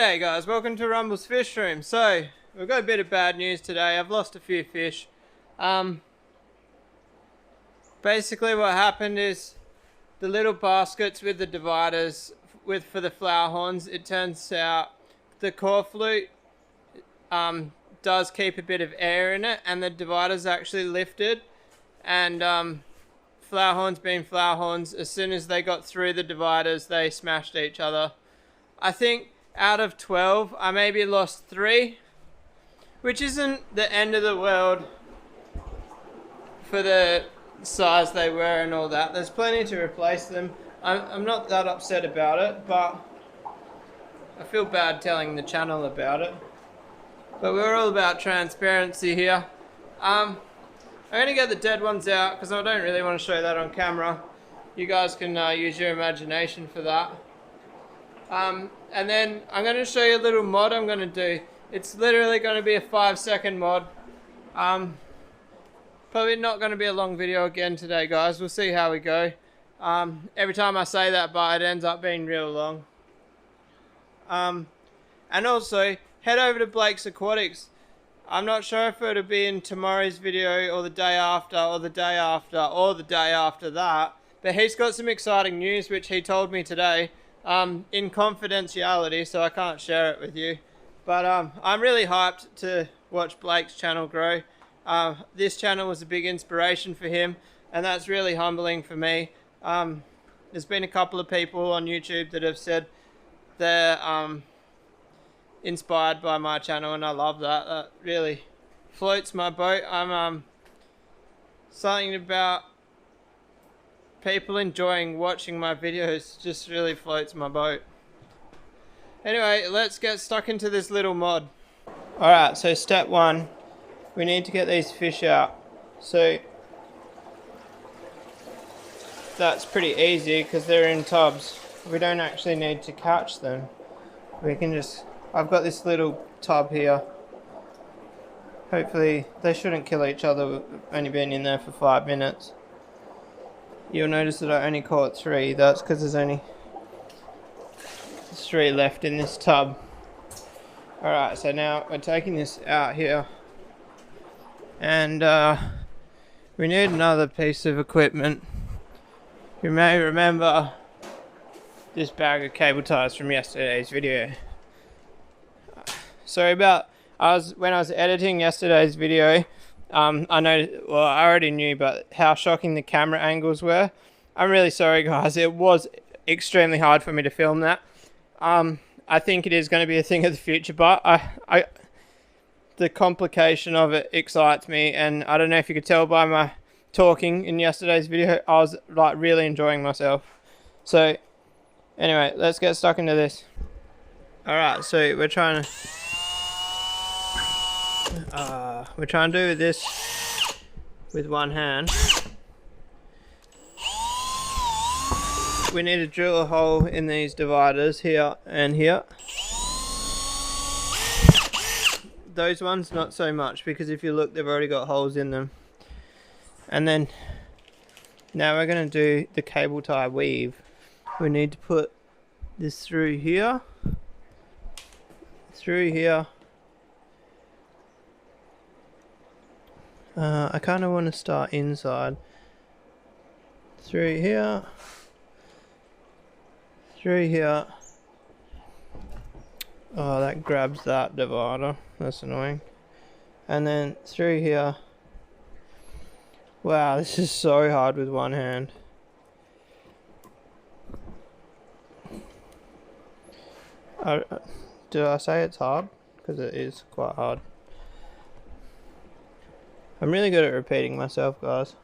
G'day guys, welcome to Rumble's Fish Room. So, we've got a bit of bad news today. I've lost a few fish. Basically what happened is the little baskets with the dividers for the flower horns, it turns out the core flute does keep a bit of air in it, and the dividers actually lifted, and flower horns being flower horns, as soon as they got through the dividers they smashed each other. I think out of 12 I maybe lost 3, which isn't the end of the world for the size they were and all that. There's plenty to replace them. I'm not that upset about it, but I feel bad telling the channel about it. But we're all about transparency here. I'm going to get the dead ones out because I don't really want to show that on camera. You guys can use your imagination for that. And then I'm going to show you a little mod I'm going to do. It's literally going to be a 5-second mod. Probably not going to be a long video again today, guys. We'll see how we go. Every time I say that, but it ends up being real long. And also, head over to Blake's Aquatics. I'm not sure if it'll be in tomorrow's video or the day after or the day after or the day after that. But he's got some exciting news which he told me today. In confidentiality, so I can't share it with you. But I'm really hyped to watch Blake's channel grow. This channel was a big inspiration for him, and that's really humbling for me. There's been a couple of people on YouTube that have said they're inspired by my channel, and I love that. That really floats my boat. Something about people enjoying watching my videos just really floats my boat. Anyway, let's get stuck into this little mod. Alright, so step 1, we need to get these fish out. So that's pretty easy because they're in tubs. We don't actually need to catch them. We can just, I've got this little tub here. Hopefully they shouldn't kill each other. We've only been in there for 5 minutes. You'll notice that I only caught 3. That's because there's only 3 left in this tub. Alright, so now we're taking this out here. And we need another piece of equipment. You may remember this bag of cable ties from yesterday's video. Sorry about, when I was editing yesterday's video, I know, well, I already knew, but how shocking the camera angles were. I'm really sorry, guys. It was extremely hard for me to film that. I think it is going to be a thing of the future, but the complication of it excites me, and I don't know if you could tell by my talking in yesterday's video, I was like really enjoying myself. So anyway, let's get stuck into this. Alright, so we're trying to do this with one hand. We need to drill a hole in these dividers here and here. Those ones not so much, because if you look, they've already got holes in them. And then now we're going to do the cable tie weave. We need to put this through here, I kind of want to start inside, through here, oh, that grabs that divider, that's annoying, and then through here. Wow, this is so hard with one hand. Did I say it's hard? Because it is quite hard. I'm really good at repeating myself, guys.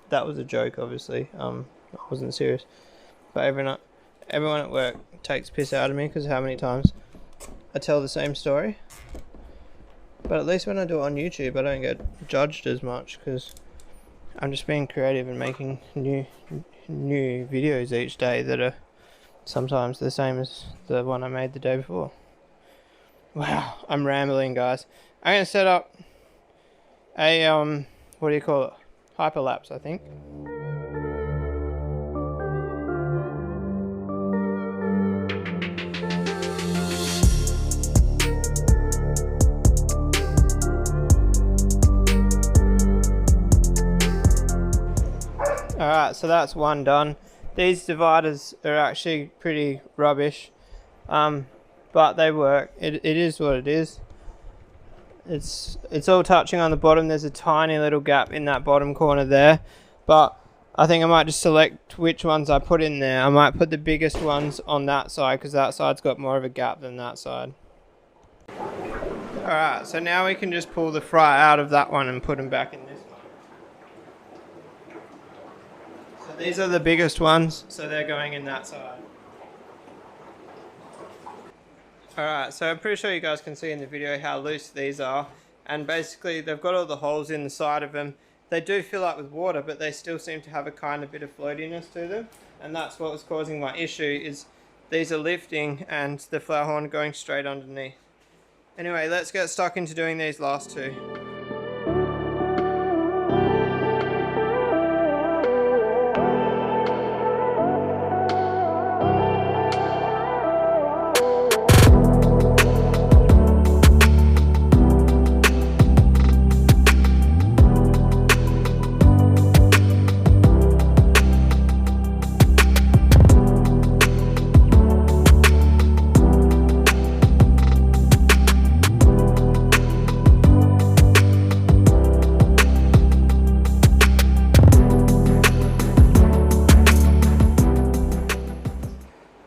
That was a joke, obviously. I wasn't serious. But everyone at work takes piss out of me because how many times I tell the same story. But at least when I do it on YouTube, I don't get judged as much because I'm just being creative and making new videos each day that are sometimes the same as the one I made the day before. Wow, I'm rambling, guys. I'm going to set up a, what do you call it? Hyperlapse, I think. Alright, so that's one done. These dividers are actually pretty rubbish, but they work. It is what it is. It's all touching on the bottom. There's a tiny little gap in that bottom corner there, but I think I might just select which ones I put in there. I might put the biggest ones on that side because that side's got more of a gap than that side. Alright, so now we can just pull the fry out of that one and put them back in this one. So these are the biggest ones, so they're going in that side. Alright, so I'm pretty sure you guys can see in the video how loose these are, and basically they've got all the holes in the side of them. They do fill up with water, but they still seem to have a kind of bit of floatiness to them, and that's what was causing my issue, is these are lifting and the flower horn going straight underneath. Anyway, let's get stuck into doing these last two.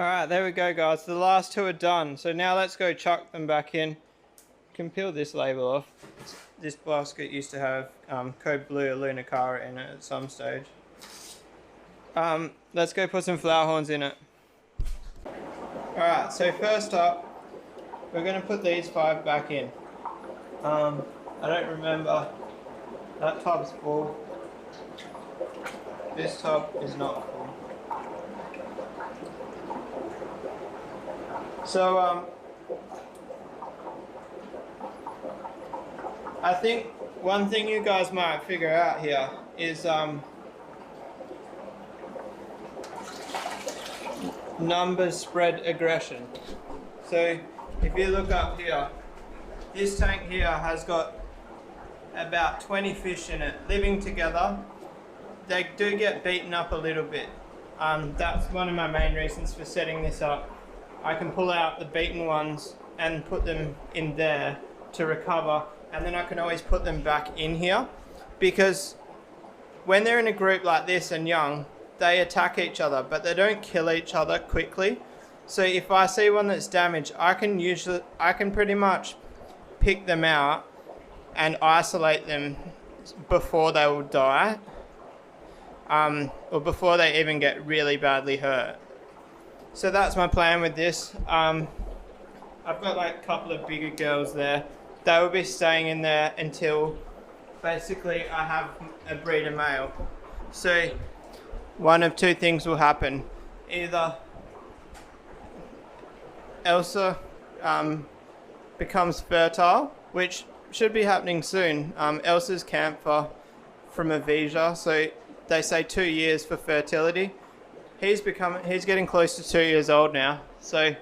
Alright, there we go guys, the last two are done. So now let's go chuck them back in. You can peel this label off. This basket used to have Code Blue or Lunacara in it at some stage. Let's go put some flower horns in it. Alright, so first up, we're going to put these 5 back in. I don't remember, that tub's full. This tub is not full. So, I think one thing you guys might figure out here is numbers spread aggression. So, if you look up here, this tank here has got about 20 fish in it living together. They do get beaten up a little bit. That's one of my main reasons for setting this up. I can pull out the beaten ones and put them in there to recover, and then I can always put them back in here, because when they're in a group like this and young, they attack each other, but they don't kill each other quickly. So if I see one that's damaged, I can pretty much pick them out and isolate them before they will die, or before they even get really badly hurt. So that's my plan with this. I've got like a couple of bigger girls there. They will be staying in there until basically I have a breeder male. So one of two things will happen. Either Elsa becomes fertile, which should be happening soon. Elsa's camphor from Avisia, so they say 2 years for fertility. He's getting close to 2 years old now, so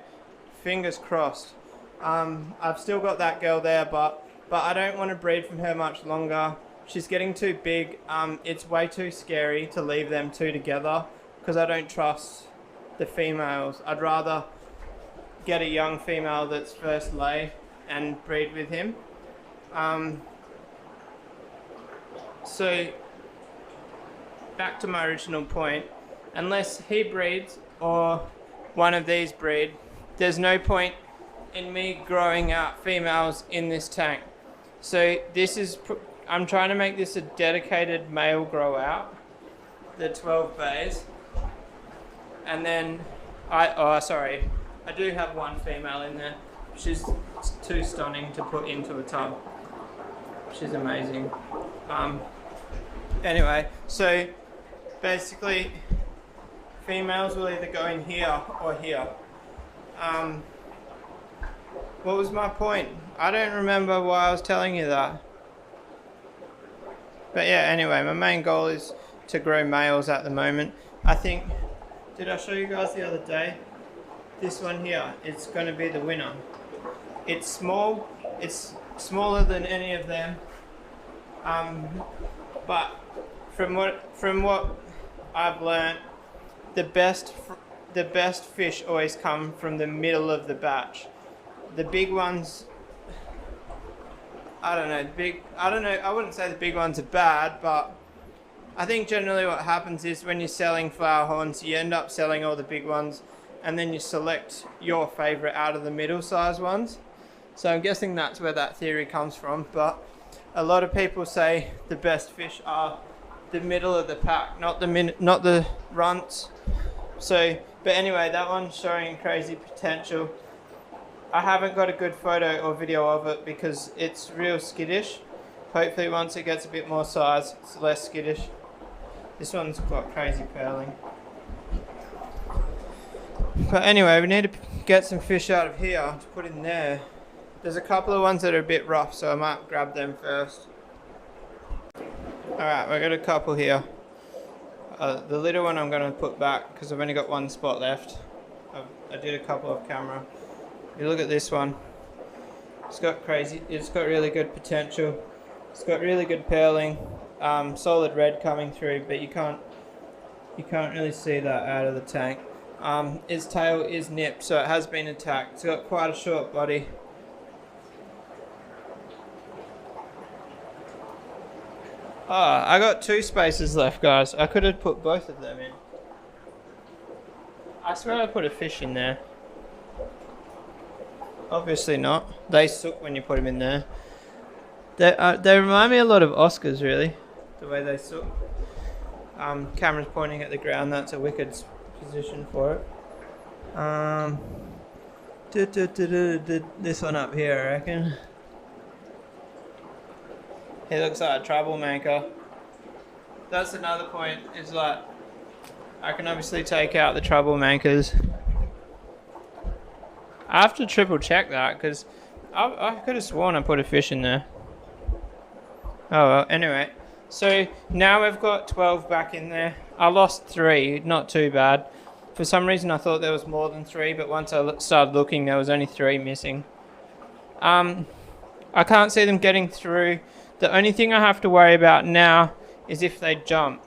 fingers crossed. I've still got that girl there, but I don't want to breed from her much longer. She's getting too big. It's way too scary to leave them two together because I don't trust the females. I'd rather get a young female that's first lay and breed with him. So back to my original point. Unless he breeds or one of these breed, there's no point in me growing out females in this tank. So this is, I'm trying to make this a dedicated male grow out, the 12 bays. And then, I do have one female in there. She's too stunning to put into a tub. She's amazing. Anyway, so basically, females will either go in here or here. What was my point? I don't remember why I was telling you that. But yeah, anyway, my main goal is to grow males at the moment. I think, did I show you guys the other day? This one here, it's going to be the winner. It's small, it's smaller than any of them. But from what I've learnt the best fish always come from the middle of the batch. The big ones, I don't know, I wouldn't say the big ones are bad, but I think generally what happens is when you're selling flower horns, you end up selling all the big ones, and then you select your favourite out of the middle sized ones. So I'm guessing that's where that theory comes from, but a lot of people say the best fish are the middle of the pack, not the runts. So, but anyway, that one's showing crazy potential. I haven't got a good photo or video of it because it's real skittish. Hopefully once it gets a bit more size, it's less skittish. This one's got crazy purling. But anyway, we need to get some fish out of here to put in there. There's a couple of ones that are a bit rough, so I might grab them first. Alright, we've got a couple here. The little one I'm going to put back because I've only got one spot left. I did a couple off camera. You look at this one. It's got really good potential. It's got really good purling. Solid red coming through, but you can't really see that out of the tank. Its tail is nipped, so it has been attacked. It's got quite a short body. I got 2 spaces left, guys. I could have put both of them in. I swear I put a fish in there. Obviously not. They suck when you put them in there. They remind me a lot of Oscars, really. The way they suck. Camera's pointing at the ground. That's a wicked position for it. This one up here, I reckon. He looks like a troublemaker. That's another point, is like, I can obviously take out the troublemakers. I have to triple check that, because I could have sworn I put a fish in there. Oh well, anyway. So, now we've got 12 back in there. I lost 3, not too bad. For some reason I thought there was more than 3, but once I started looking, there was only 3 missing. I can't see them getting through. The only thing I have to worry about now is if they jump.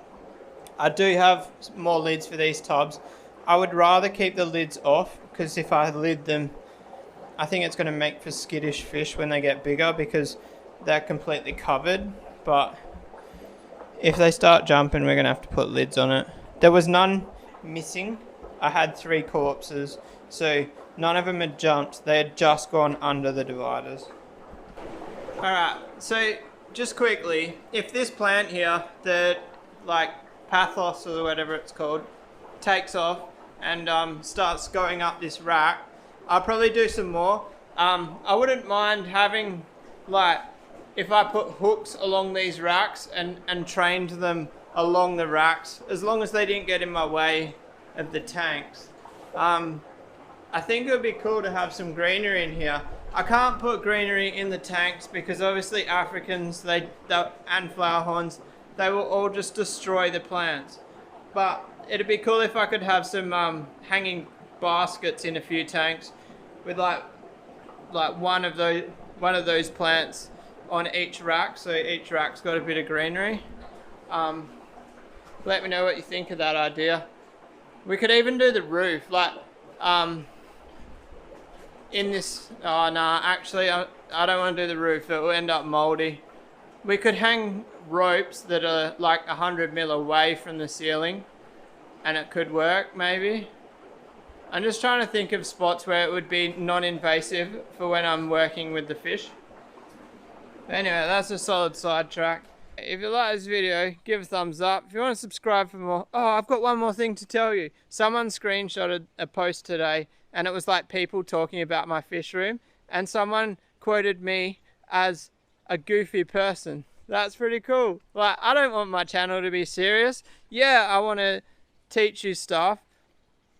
I do have more lids for these tubs. I would rather keep the lids off, because if I lid them, I think it's going to make for skittish fish when they get bigger because they're completely covered. But if they start jumping, we're going to have to put lids on it. There was none missing. I had 3 corpses, so none of them had jumped. They had just gone under the dividers. Alright, so just quickly, if this plant here, the like pathos or whatever it's called, takes off and starts going up this rack, I'll probably do some more. I wouldn't mind having, like, if I put hooks along these racks and trained them along the racks, as long as they didn't get in my way of the tanks. I think it would be cool to have some greenery in here. I can't put greenery in the tanks because obviously Africans and flower horns, they will all just destroy the plants. But it'd be cool if I could have some hanging baskets in a few tanks with like one of those plants on each rack, so each rack's got a bit of greenery. Let me know what you think of that idea. We could even do the roof, like in this. Oh no, actually I don't want to do the roof. It will end up moldy. We could hang ropes that are like 100 mil away from the ceiling, and it could work maybe. I'm just trying to think of spots where it would be non-invasive for when I'm working with the fish. But anyway, that's a solid sidetrack. If you like this video, give a thumbs up. If you want to subscribe for more. Oh, I've got one more thing to tell you. Someone screenshotted a post today and it was like people talking about my fish room, and someone quoted me as a goofy person. That's pretty cool. Like, I don't want my channel to be serious. Yeah, I want to teach you stuff.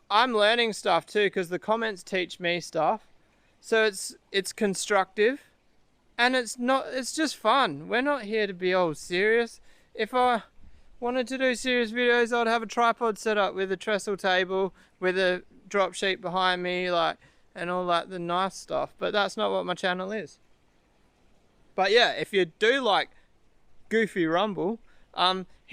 I'm learning stuff too because the comments teach me stuff. So it's constructive. And it's just fun. We're not here to be all serious. If I wanted to do serious videos, I'd have a tripod set up with a trestle table, with a drop sheet behind me, like, and all that, the nice stuff. But that's not what my channel is. But yeah, if you do like Goofy Rumble,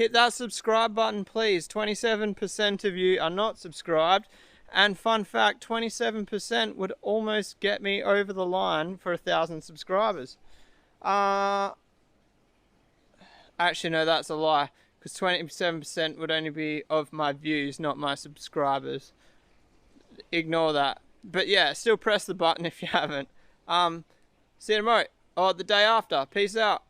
hit that subscribe button, please. 27% of you are not subscribed. And fun fact, 27% would almost get me over the line for 1,000 subscribers. Actually, no, that's a lie. Because 27% would only be of my views, not my subscribers. Ignore that. But yeah, still press the button if you haven't. See you tomorrow. Or the day after. Peace out.